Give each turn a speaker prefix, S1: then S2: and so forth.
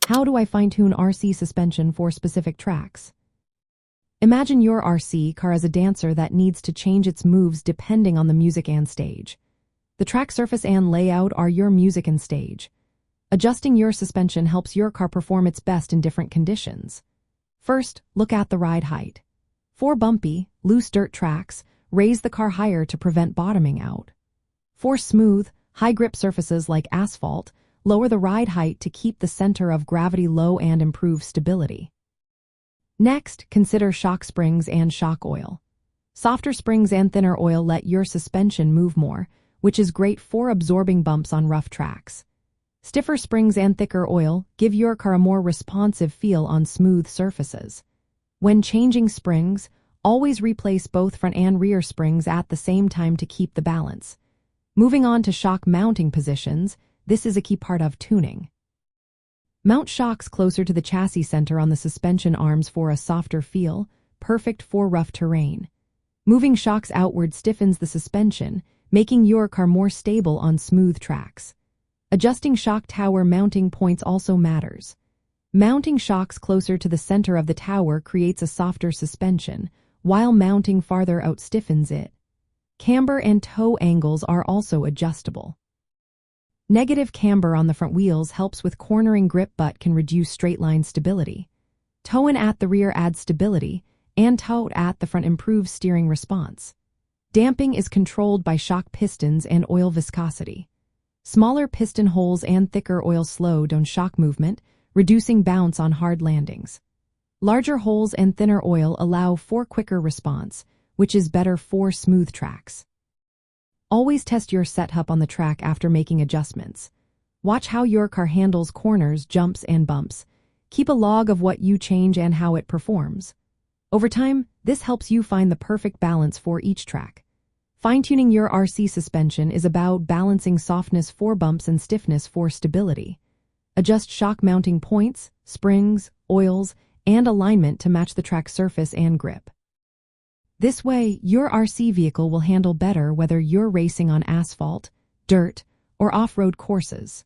S1: How do I fine-tune RC suspension for specific tracks? Imagine your RC car as a dancer that needs to change its moves depending on the music and stage. The track surface and layout are your music and stage. Adjusting your suspension helps your car perform its best in different conditions. First, look at the ride height. For bumpy, loose dirt tracks, raise the car higher to prevent bottoming out. For smooth, high-grip surfaces like asphalt, lower the ride height to keep the center of gravity low and improve stability. Next, consider shock springs and shock oil. Softer springs and thinner oil let your suspension move more, which is great for absorbing bumps on rough tracks. Stiffer springs and thicker oil give your car a more responsive feel on smooth surfaces. When changing springs, always replace both front and rear springs at the same time to keep the balance. Moving on to shock mounting positions, this is a key part of tuning. Mount shocks closer to the chassis center on the suspension arms for a softer feel, perfect for rough terrain. Moving shocks outward stiffens the suspension, making your car more stable on smooth tracks. Adjusting shock tower mounting points also matters. Mounting shocks closer to the center of the tower creates a softer suspension, while mounting farther out stiffens it. Camber and toe angles are also adjustable. Negative camber on the front wheels helps with cornering grip but can reduce straight-line stability. Toe-in at the rear adds stability, and toe at the front improves steering response. Damping is controlled by shock pistons and oil viscosity. Smaller piston holes and thicker oil slow down shock movement, reducing bounce on hard landings. Larger holes and thinner oil allow for quicker response, which is better for smooth tracks. Always test your setup on the track after making adjustments. Watch how your car handles corners, jumps, and bumps. Keep a log of what you change and how it performs. Over time, this helps you find the perfect balance for each track. Fine-tuning your RC suspension is about balancing softness for bumps and stiffness for stability. Adjust shock mounting points, springs, oils, and alignment to match the track surface and grip. This way, your RC vehicle will handle better whether you're racing on asphalt, dirt, or off-road courses.